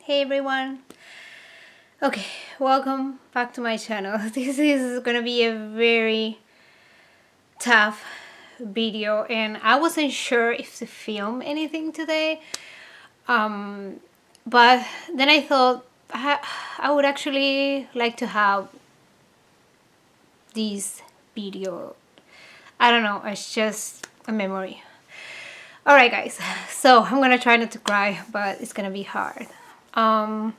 Hey everyone. Okay, welcome back to my channel. This is gonna be a very tough video and I wasn't sure if to film anything today. But then I thought I would actually like to have this video. I don't know, it's just a memory. Alright guys, so I'm gonna try not to cry, but it's gonna be hard. Well,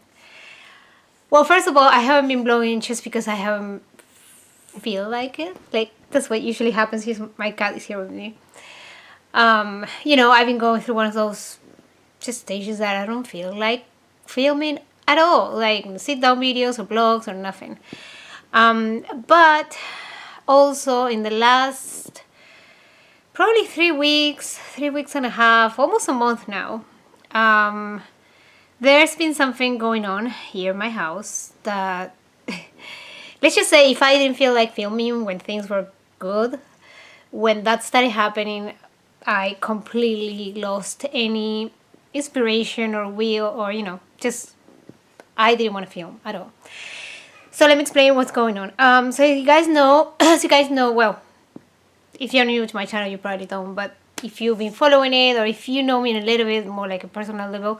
first of all, I haven't been blowing just because I haven't feel like it. Like, that's what usually happens. My cat is here with me. I've been going through one of those just stages that I don't feel like filming at all. Like, sit-down videos or vlogs or nothing. But also in the last probably 3 weeks and a half, almost a month now, there's been something going on here in my house that, let's just say, if I didn't feel like filming when things were good, when that started happening, I completely lost any inspiration or will or, just I didn't want to film at all. So let me explain what's going on. So you guys know, well, if you're new to my channel, you probably don't, but if you've been following it or if you know me in a little bit more like a personal level,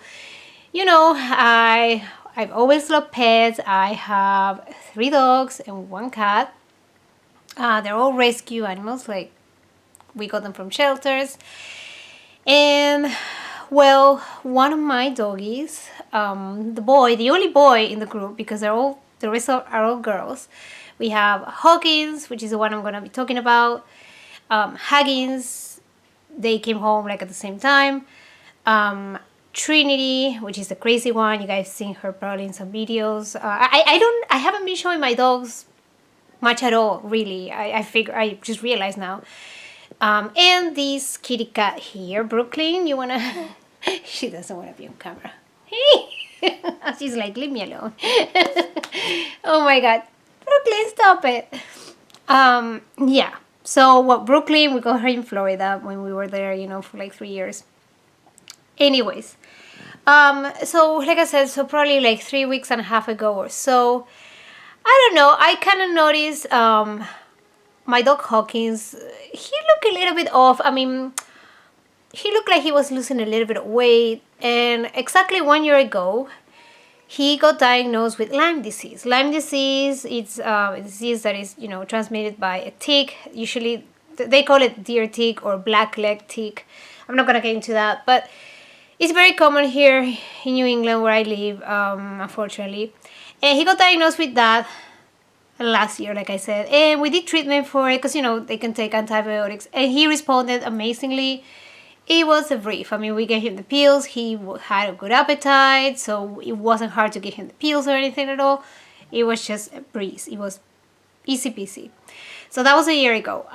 I've always loved pets. I have 3 dogs and 1 cat. They're all rescue animals, like we got them from shelters. And well, one of my doggies, the only boy in the group, because the rest are all girls. We have Hawkins, which is the one I'm gonna be talking about. Hawkins, they came home like at the same time. Trinity, which is the crazy one. You guys seen her probably in some videos. I haven't been showing my dogs much at all, really. I just realized now. And this kitty cat here, Brooklyn. You wanna? She doesn't wanna be on camera. She's like, leave me alone. Oh my God, Brooklyn, stop it. Yeah. So Brooklyn, we got her in Florida when we were there, for like 3 years. Anyways, so like I said, so probably like 3 weeks and a half ago or so, I don't know, I kind of noticed my dog Hawkins, he looked a little bit off. I mean, he looked like he was losing a little bit of weight, and exactly 1 year ago, he got diagnosed with Lyme disease. Lyme disease, it's a disease that is, transmitted by a tick. Usually, they call it deer tick or blackleg tick. I'm not gonna get into that, but it's very common here in New England where I live, unfortunately. And he got diagnosed with that last year, like I said. And we did treatment for it because, they can take antibiotics. And he responded amazingly. It was a brief. I mean, we gave him the pills. He had a good appetite, so it wasn't hard to give him the pills or anything at all. It was just a breeze. It was easy peasy. So that was a year ago.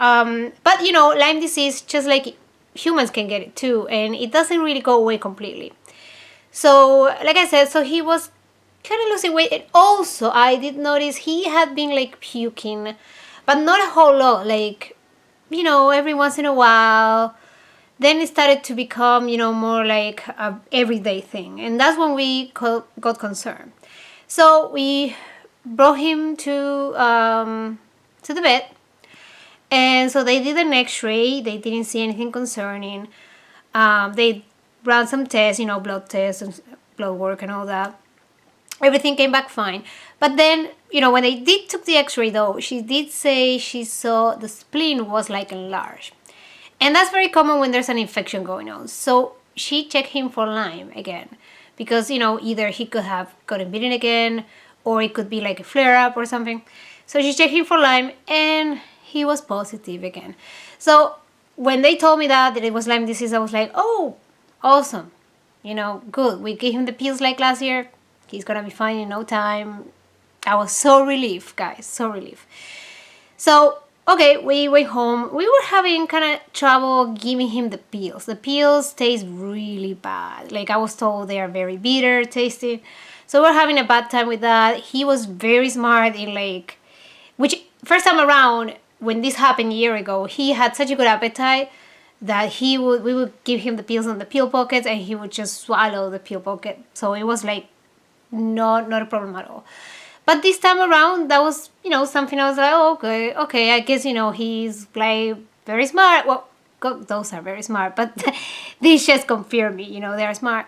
But, Lyme disease, just like humans can get it too, and it doesn't really go away completely. So like I said, so he was kind of losing weight, and also I did notice he had been like puking, but not a whole lot, like every once in a while. Then it started to become more like a everyday thing, and that's when we got concerned. So we brought him to the vet. And so they did an x-ray. They didn't see anything concerning. They ran some tests, blood tests and blood work and all that. Everything came back fine. But then, when they took the x-ray though, she did say she saw the spleen was like enlarged. And that's very common when there's an infection going on. So she checked him for Lyme again. Because, either he could have gotten bitten again, or it could be like a flare-up or something. So she checked him for Lyme, and he was positive again. So when they told me that it was Lyme disease, I was like, oh, awesome. Good. We gave him the pills like last year. He's gonna be fine in no time. I was so relieved, guys, so relieved. So, okay, we went home. We were having kind of trouble giving him the pills. The pills taste really bad. Like I was told, they are very bitter tasting. So we're having a bad time with that. He was very smart in which first time around, when this happened a year ago, he had such a good appetite that we would give him the pills in the pill pockets and he would just swallow the pill pocket. So it was like not a problem at all. But this time around, that was, something I was like, oh, okay, I guess, he's like very smart. Well, those are very smart, but this just confirmed me, they're smart.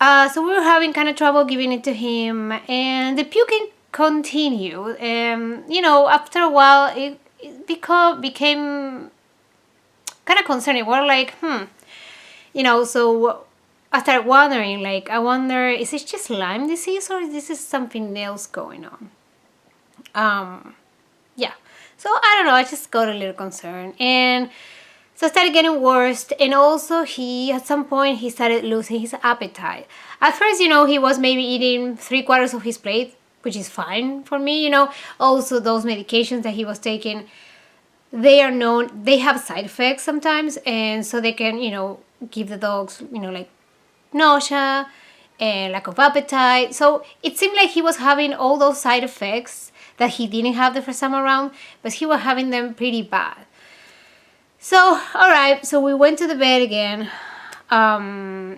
So we were having kind of trouble giving it to him, and the puking continued. And, after a while, it became kind of concerning. We're like, so I started wondering, like, I wonder, is it just Lyme disease or is this something else going on? Yeah. So I don't know, I just got a little concerned. And so it started getting worse. And also at some point, he started losing his appetite. At first, he was maybe eating 3/4 of his plate, which is fine for me, Also, those medications that he was taking, they have side effects sometimes. And so they can, give the dogs, like nausea and lack of appetite. So it seemed like he was having all those side effects that he didn't have the first time around, but he was having them pretty bad. So, all right, so we went to the vet again. I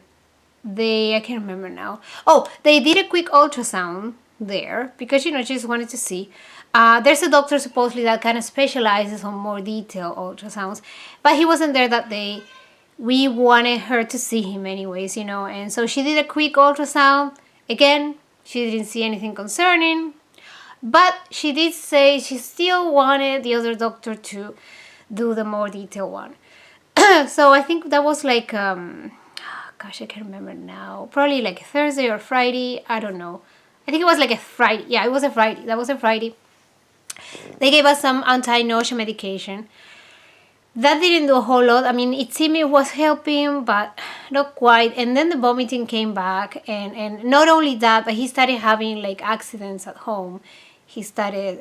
can't remember now. Oh, they did a quick ultrasound there because, just wanted to see. There's a doctor supposedly that kind of specializes on more detailed ultrasounds, but he wasn't there that day. We wanted her to see him anyways, and so she did a quick ultrasound. Again, she didn't see anything concerning, but she did say she still wanted the other doctor to do the more detailed one. So I think that was like, gosh, I can't remember now. Probably like Thursday or Friday. I don't know. I think it was like a Friday. Yeah, it was a Friday. That was a Friday. They gave us some anti-nausea medication. That didn't do a whole lot. I mean, it seemed it was helping, but not quite. And then the vomiting came back. And not only that, but he started having like accidents at home. He started,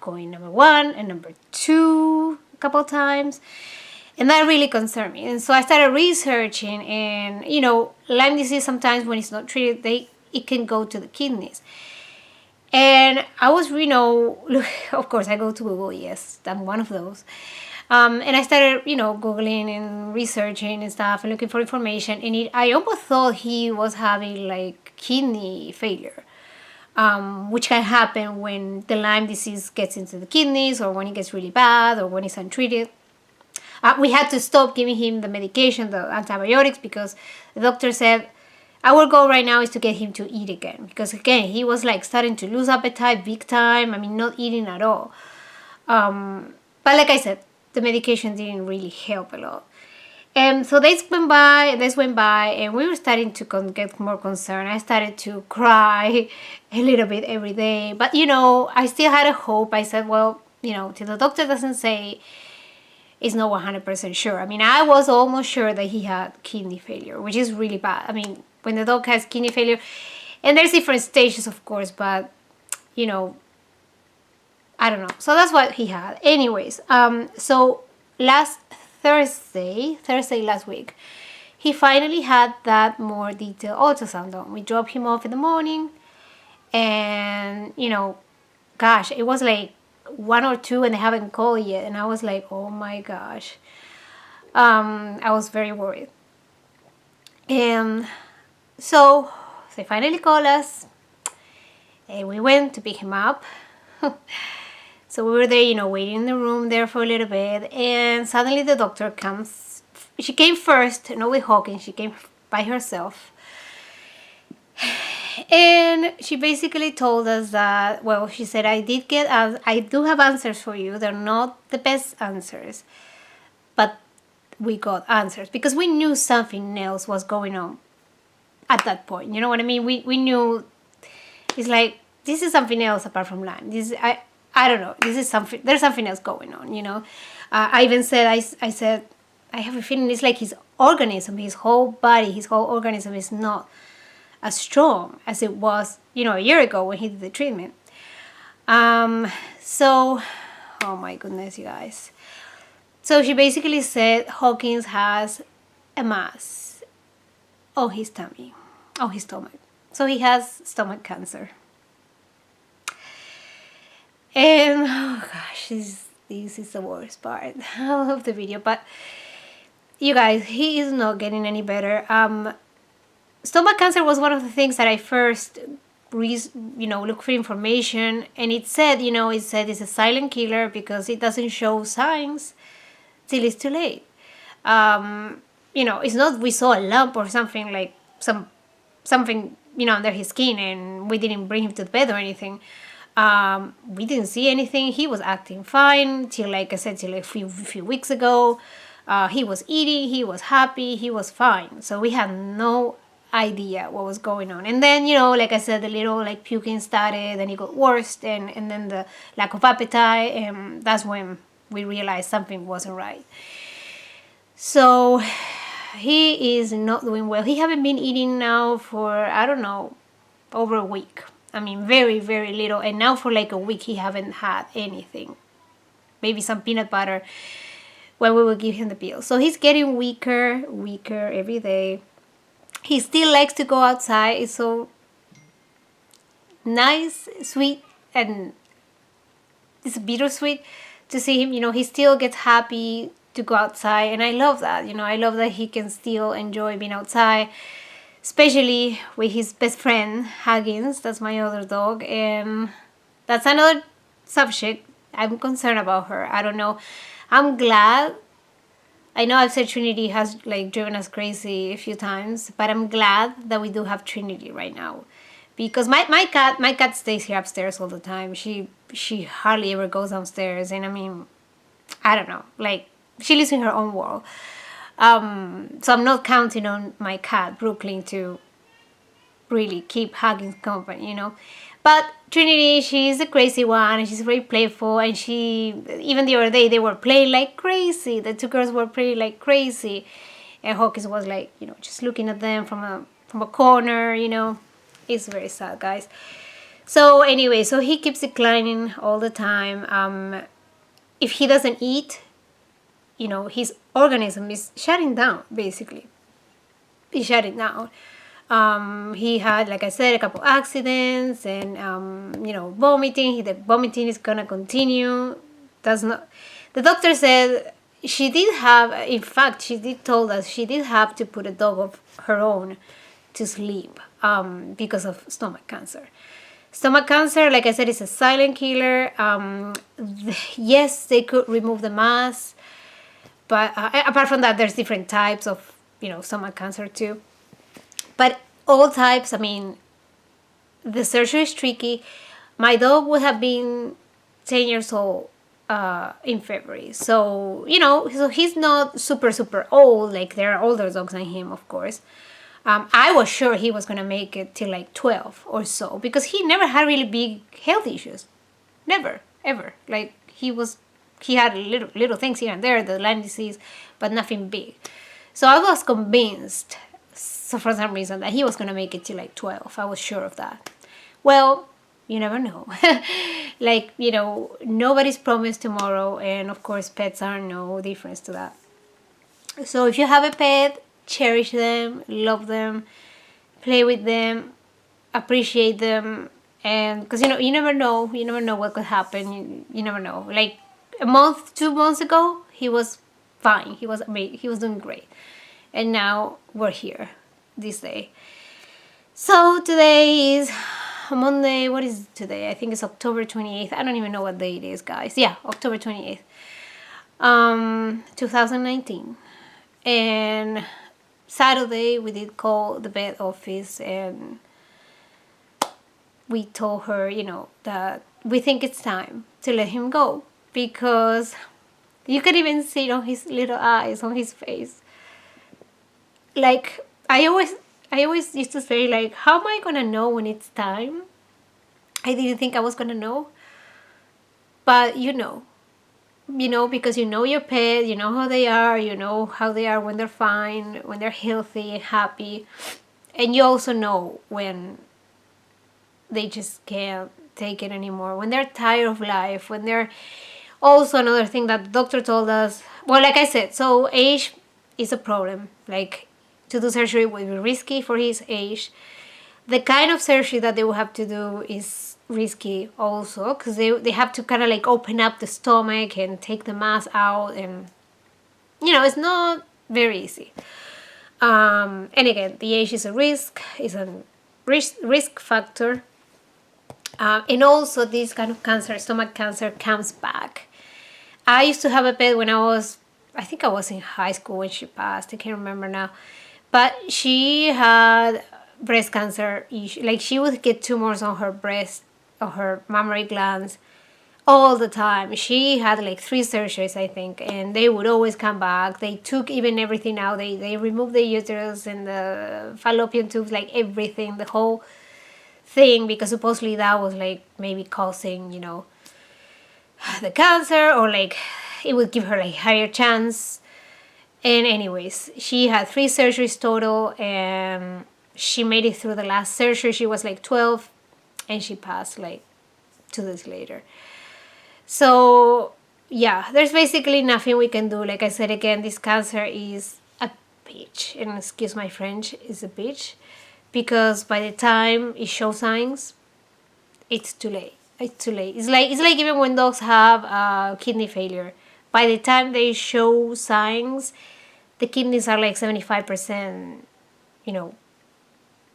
going number 1 and number 2 a couple times. And that really concerned me. And so I started researching. And, Lyme disease, sometimes when it's not treated, it can go to the kidneys. And I was, of course, I go to Google. Yes, I'm one of those. And I started, Googling and researching and stuff and looking for information. And I almost thought he was having like kidney failure, which can happen when the Lyme disease gets into the kidneys or when it gets really bad or when it's untreated. We had to stop giving him the medication, the antibiotics, because the doctor said, our goal right now is to get him to eat again. Because again, he was like starting to lose appetite big time. I mean, not eating at all. But like I said, the medication didn't really help a lot. And so days went by, and we were starting to get more concerned. I started to cry a little bit every day. But, I still had a hope. I said, well, till the doctor doesn't say, it's not 100% sure. I mean, I was almost sure that he had kidney failure, which is really bad. I mean, when the dog has kidney failure, and there's different stages, of course, but, I don't know. So that's what he had. Anyways, so last Thursday last week, he finally had that more detailed ultrasound done. We dropped him off in the morning, and, gosh, it was like 1 or 2 and they haven't called yet. And I was like, oh my gosh. I was very worried. And so they finally called us. And we went to pick him up. So we were there, waiting in the room there for a little bit. And suddenly the doctor comes. She came first, not with Hawkins. She came by herself. And she basically told us that, well, she said, I do have answers for you. They're not the best answers, but we got answers because we knew something else was going on at that point. You know what I mean? We knew it's like, this is something else apart from Lyme. I don't know. This is something, there's something else going on, I even said, I said, I have a feeling it's like his organism, his whole body, his whole organism is not as strong as it was, a year ago when he did the treatment. So, oh my goodness, you guys. So she basically said Hawkins has a mass on his tummy, on his stomach. So he has stomach cancer. And, oh gosh, this is the worst part of the video. But, you guys, he is not getting any better. stomach cancer was one of the things that I first look for information, and it said it's a silent killer because it doesn't show signs till it's too late. It's not we saw a lump or something, like something under his skin, and we didn't bring him to the bed or anything. We didn't see anything. He was acting fine till, like I said, till a few weeks ago. He was eating, he was happy, he was fine. So we had no idea what was going on. And then, like I said, the little like puking started, and it got worse, and then the lack of appetite, and that's when we realized something wasn't right. So he is not doing well. He haven't been eating now for, I don't know, over a week. I mean, very, very little. And now for like a week, he haven't had anything. Maybe some peanut butter when we will give him the pill. So he's getting weaker every day. He still likes to go outside. It's so nice, sweet, and it's bittersweet to see him. He still gets happy to go outside, and I love that. I love that he can still enjoy being outside, especially with his best friend Hawkins. That's my other dog, and that's another subject. I'm concerned about her. I don't know. I'm glad. I know I've said Trinity has like driven us crazy a few times, but I'm glad that we do have Trinity right now, because my cat stays here upstairs all the time. She hardly ever goes downstairs, and I mean, I don't know, like she lives in her own world. So I'm not counting on my cat Brooklyn to really keep Huggins company, But Trinity, she's a crazy one, and she's very playful, and even the other day, they were playing like crazy. The two girls were playing like crazy, and Hawkins was like, just looking at them from a corner, It's very sad, guys. So anyway, so he keeps declining all the time. If he doesn't eat, his organism is shutting down, basically. He's shutting down. He had, like I said, a couple accidents, and vomiting. The vomiting is gonna continue. The doctor said she did have. In fact, she did told us she did have to put a dog of her own to sleep because of stomach cancer. Stomach cancer, like I said, is a silent killer. Yes, they could remove the mass, but apart from that, there's different types of stomach cancer too. But all types, I mean, the surgery is tricky. My dog would have been 10 years old in February. So, so he's not super, super old. Like, there are older dogs than him, of course. I was sure he was going to make it till like 12 or so, because he never had really big health issues. Never, ever. Like, he had little things here and there, the Lyme disease, but nothing big. So I was convinced, so for some reason, that he was going to make it till like 12. I was sure of that. Well, you never know. Like, nobody's promised tomorrow, and of course pets are no difference to that. So if you have a pet, cherish them, love them, play with them, appreciate them, and because you never know what could happen. You never know. Like a month, 2 months ago, he was fine. He was doing great, and now we're here this day. So today is Monday. What is today? I think it's October 28th. I don't even know what day it is, guys. Yeah, October 28th, 2019. And Saturday we did call the vet office, and we told her, that we think it's time to let him go, because you can even see it on his little eyes, on his face. Like, I always used to say, like, how am I gonna know when it's time? I didn't think I was gonna know, but because you know your pet, you know how they are, when they're fine, when they're healthy and happy, and you also know when they just can't take it anymore, when they're tired of life, when they're also another thing that the doctor told us. Well, like I said, so age is a problem. Like, to do surgery would be risky for his age. The kind of surgery that they will have to do is risky also, because they have to kind of like open up the stomach and take the mass out, and it's not very easy. And again, the age is a risk factor. And also this kind of cancer, stomach cancer, comes back. I used to have a pet when I think I was in high school when she passed. I can't remember now. But she had breast cancer. Like, she would get tumors on her breast, or her mammary glands, all the time. She had like 3 surgeries, I think, and they would always come back. They took even everything out. They removed the uterus and the fallopian tubes, like everything, the whole thing, because supposedly that was like maybe causing, the cancer, or like it would give her like higher chance. And anyways, she had 3 surgeries total, and she made it through the last surgery. She was like 12, and she passed like 2 days later. So yeah, there's basically nothing we can do. Like I said, again, this cancer is a bitch, and excuse my French, is a bitch, because by the time it shows signs, it's too late. It's too late. It's like even when dogs have kidney failure, by the time they show signs, the kidneys are like 75%,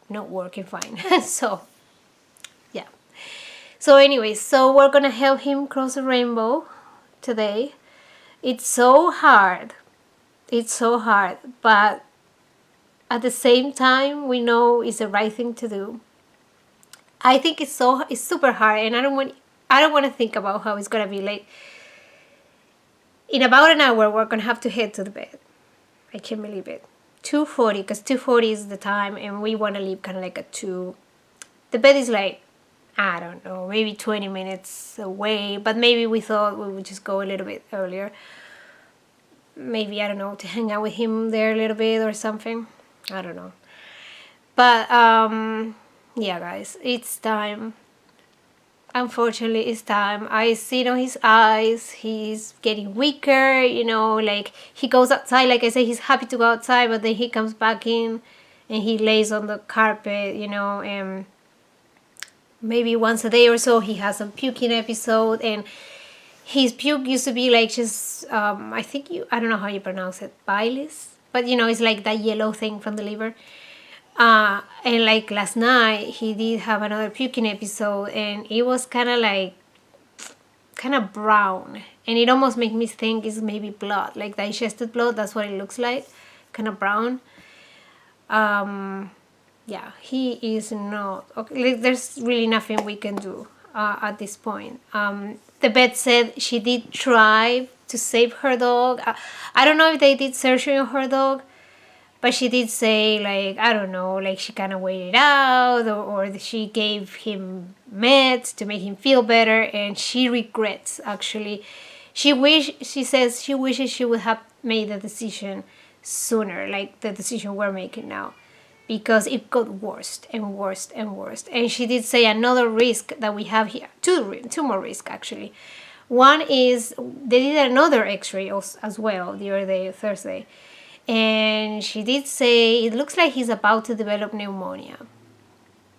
not working fine. So yeah. So anyways, so we're gonna help him cross the rainbow today. It's so hard. It's so hard, but at the same time, we know it's the right thing to do. I think it's super hard, and I don't want to think about how it's gonna be. Like, in about an hour, we're gonna have to head to the bed. I can't believe it. 2:40, because 2:40 is the time, and we want to leave kind of like at 2. The bed is like, I don't know, maybe 20 minutes away, but maybe we thought we would just go a little bit earlier. Maybe, I don't know, to hang out with him there a little bit or something. I don't know. But yeah, guys, it's time. Unfortunately, it's time. I see it on his eyes. He's getting weaker, like he goes outside. Like I said, he's happy to go outside, but then he comes back in and he lays on the carpet, and maybe once a day or so he has a puking episode. And his puke used to be like just, I don't know how you pronounce it, bailes, but it's like that yellow thing from the liver. And like last night, he did have another puking episode, and it was kind of brown, and it almost made me think it's maybe blood, like digested blood. That's what it looks like, kind of brown. Yeah, he is not okay. Like, there's really nothing we can do at this point. The vet said she did try to save her dog. I don't know if they did surgery on her dog, but she did say, like, I don't know, like she kind of waited out, or she gave him meds to make him feel better, and she regrets, actually. She says she wishes she would have made the decision sooner, like the decision we're making now, because it got worse and worse and worse. And she did say another risk that we have here, two more risks, actually. One is they did another x-ray as well the other day, Thursday. And she did say it looks like he's about to develop pneumonia,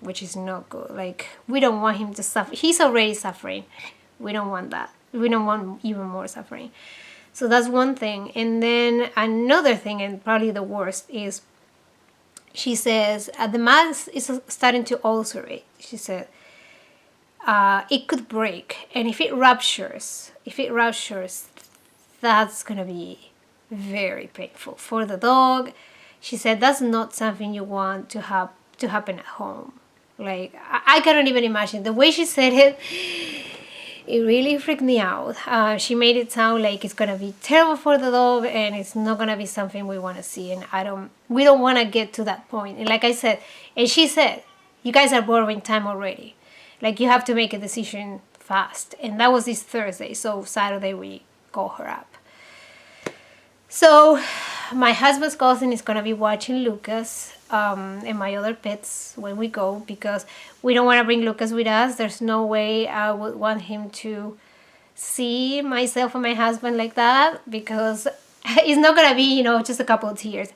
which is not good. Like, we don't want him to suffer. He's already suffering. We don't want that. We don't want even more suffering. So that's one thing. And then another thing, and probably the worst, is she says the mass is starting to ulcerate. She said it could break, and if it ruptures, that's gonna be very painful for the dog. She said that's not something you want to have to happen at home. Like, I cannot even imagine the way she said it. It really freaked me out. She made it sound like it's gonna be terrible for the dog, and it's not gonna be something we want to see. And we don't want to get to that point. And like I said, and she said, you guys are borrowing time already. Like, you have to make a decision fast. And that was this Thursday. So Saturday we call her up. So my husband's cousin is gonna be watching Lucas and my other pets when we go, because we don't want to bring Lucas with us. There's no way I would want him to see myself and my husband like that, because it's not gonna be, just a couple of tears.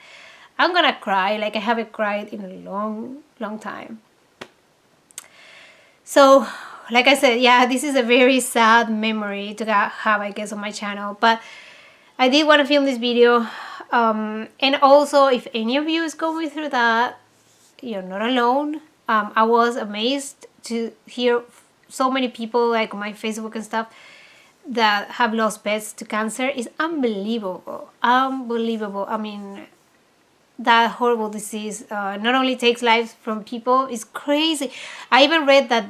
I'm gonna cry like I haven't cried in a long time. So, like I said, yeah, this is a very sad memory to have, I guess, on my channel. But I did want to film this video. And also, if any of you is going through that, you're not alone. I was amazed to hear so many people, like on my Facebook and stuff, that have lost pets to cancer. Is unbelievable. Unbelievable. I mean, that horrible disease not only takes lives from people, it's crazy. I even read that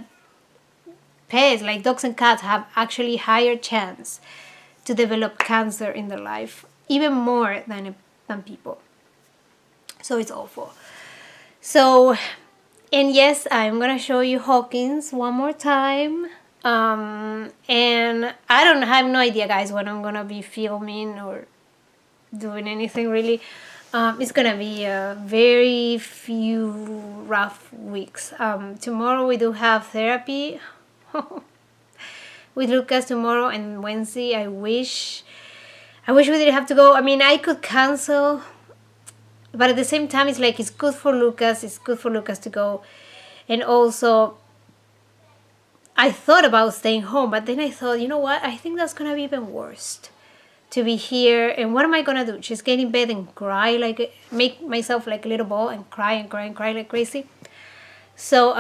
pets, like dogs and cats, have actually higher chance to develop cancer in their life, even more than people. So it's awful. So, and yes, I'm gonna show you Hawkins one more time. And I have no idea, guys, when I'm gonna be filming or doing anything really. It's gonna be a very few rough weeks. Tomorrow we do have therapy with Lucas tomorrow and Wednesday. I wish we didn't have to go. I mean, I could cancel, but at the same time, it's like it's good for Lucas. It's good for Lucas to go, and also I thought about staying home, but then I thought, you know what? I think that's gonna be even worse to be here. And what am I gonna do? Just get in bed and cry, like make myself like a little ball and cry and cry and cry like crazy. So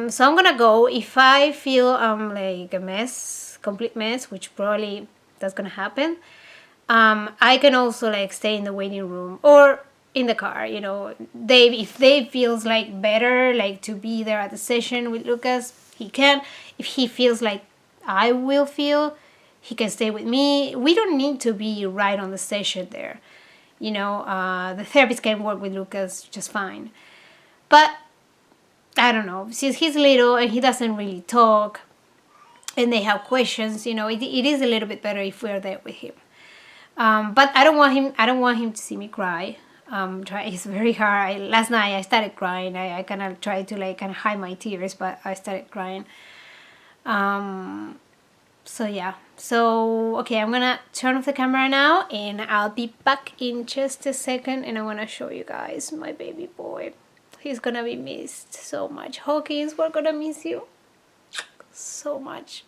so I'm gonna go. If I feel like a mess, complete mess, which probably that's gonna happen, I can also like stay in the waiting room or in the car. You know, if Dave feels like better, like to be there at the session with Lucas, he can. If he feels like I will feel, he can stay with me. We don't need to be right on the session there. You know, the therapist can work with Lucas just fine. But I don't know, since he's little and he doesn't really talk and they have questions, you know, it is a little bit better if we're there with him. But I don't want him to see me cry. It's very hard. Last night I started crying. I kind of tried to like kind of hide my tears, but I started crying. So yeah. So okay, I'm gonna turn off the camera now, and I'll be back in just a second, and I wanna show you guys my baby boy. He's gonna be missed so much. Hawkins, we're gonna miss you so much.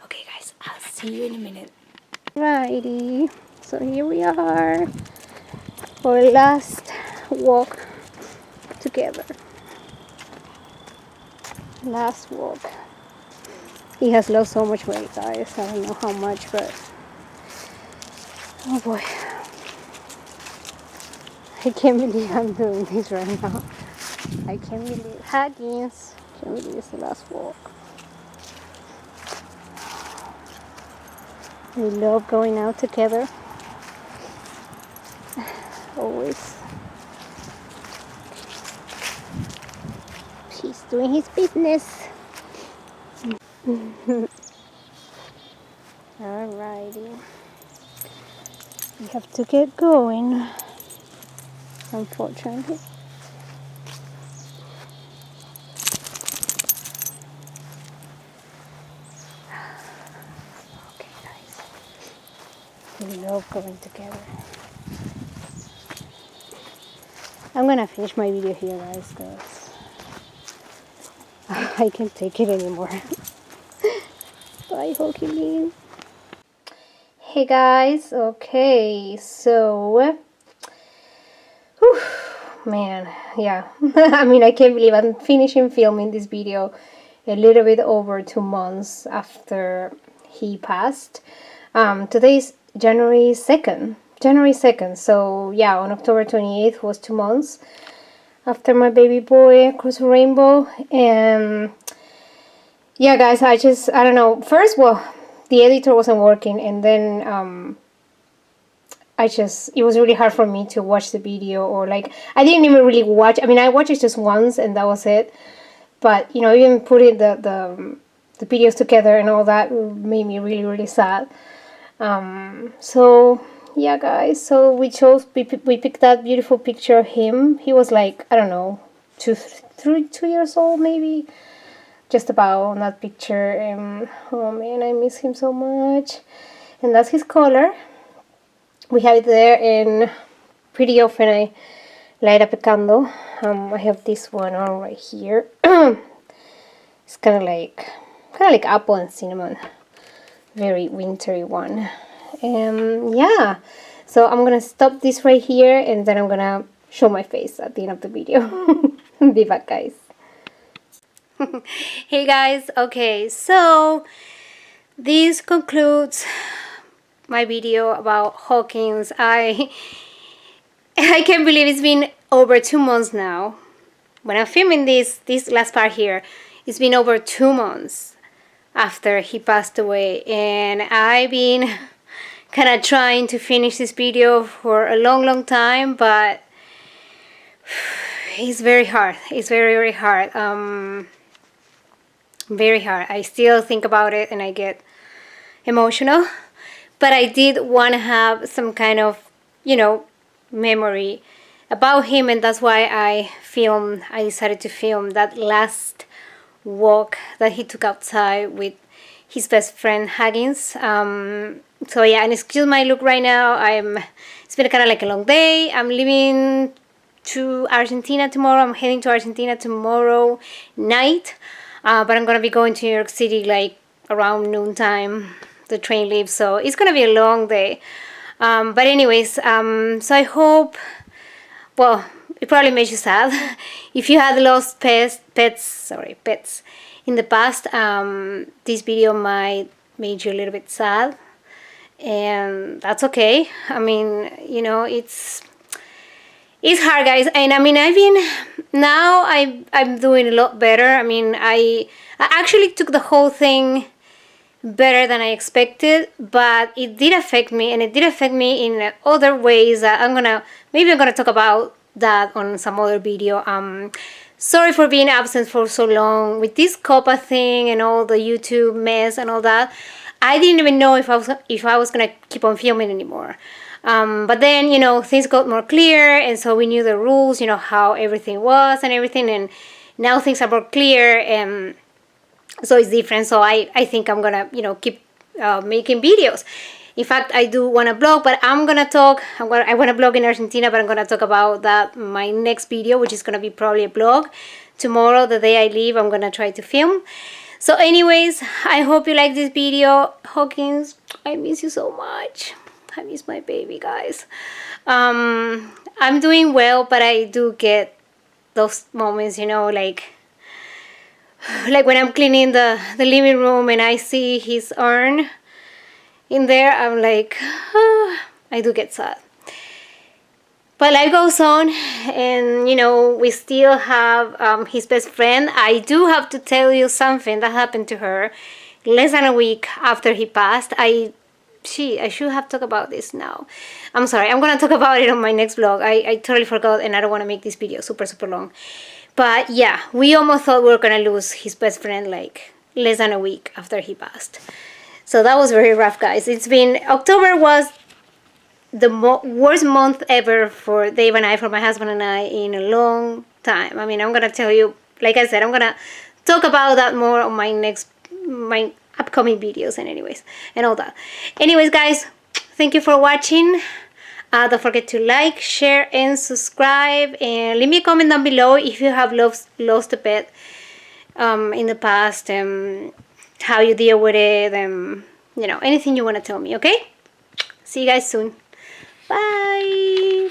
Okay, guys, I'll see you in a minute. Righty, so here we are. Our last walk together. Last walk. He has lost so much weight, guys. I don't know how much, but oh boy. I can't believe I'm doing this right now. I can't believe Hawkins. Can't believe it's the last walk. We love going out together. Always. He's doing his business. Alrighty. We have to get going, unfortunately. Okay, guys. We love going together. I'm gonna finish my video here, guys, because I can't take it anymore. Bye, Hawkins. Hey guys, okay, so whew, man, yeah. I mean, I can't believe I'm finishing filming this video a little bit over 2 months after he passed. Today's January 2nd, so yeah, on October 28th was 2 months after my baby boy across the rainbow. And yeah, guys, I don't know. First, well, the editor wasn't working, and then it was really hard for me to watch the video, or like, I didn't even really watch. I mean, I watched it just once, and that was it. But, you know, even putting the videos together and all that made me really, really sad. So, yeah, guys, so we picked that beautiful picture of him. He was like, I don't know, 2 years old, maybe. Just about on that picture, and oh man, I miss him so much. And that's his collar. We have it there, and pretty often I light up a candle. I have this one on right here. It's kind of like apple and cinnamon, very wintry one. And yeah, So I'm gonna stop this right here, and then I'm gonna show my face at the end of the video. Be back, guys. Hey guys, okay, so this concludes my video about Hawkins. I can't believe it's been over 2 months now. When I'm filming this last part here, it's been over 2 months after he passed away, and I've been kind of trying to finish this video for a long time, but it's very hard. It's very hard. Very hard. I still think about it and I get emotional, but I did want to have some kind of, you know, memory about him, and that's why I decided to film that last walk that he took outside with his best friend Hawkins. So yeah, and excuse my look right now. It's been kind of like a long day. I'm leaving to Argentina tomorrow. I'm heading to Argentina tomorrow night, but I'm gonna be going to New York City like around noontime. The train leaves, so it's gonna be a long day. But anyways, so I hope, well, it probably makes you sad if you had lost pets in the past. This video might make you a little bit sad, and that's okay. I mean, you know, it's hard, guys, and I mean, I'm doing a lot better. I mean, I actually took the whole thing better than I expected, but it did affect me, and it did affect me in other ways that I'm gonna talk about that on some other video. Sorry for being absent for so long with this COPA thing and all the YouTube mess and all that. I didn't even know if I was gonna keep on filming anymore. But then, you know, things got more clear, and so we knew the rules, you know, how everything was and everything, and now things are more clear, and so it's different. So I think I'm gonna, you know, keep making videos. In fact, I do want to blog, but I want to blog in Argentina, but I'm gonna talk about that my next video, which is gonna be probably a blog tomorrow, the day I leave. I'm gonna try to film. So anyways, I hope you like this video. Hawkins, I miss you so much. I miss my baby, guys. I'm doing well, but I do get those moments, you know, like when I'm cleaning the living room and I see his urn in there, I'm like, I do get sad. But life goes on, and you know, we still have his best friend. I do have to tell you something that happened to her less than a week after he passed. I should have talked about this now. I'm sorry, I'm gonna talk about it on my next vlog. I totally forgot, and I don't want to make this video super long. But yeah, we almost thought we were gonna lose his best friend like less than a week after he passed. So that was very rough, guys. October was the worst month ever for Dave and I, for my husband and I, in a long time. I mean, I'm gonna tell you, like I said, I'm gonna talk about that more on my upcoming videos and all that. Anyways, guys, thank you for watching. Don't forget to like, share, and subscribe, and leave me a comment down below if you have lost a pet in the past, and how you deal with it, and you know, anything you want to tell me. Okay, see you guys soon. Bye.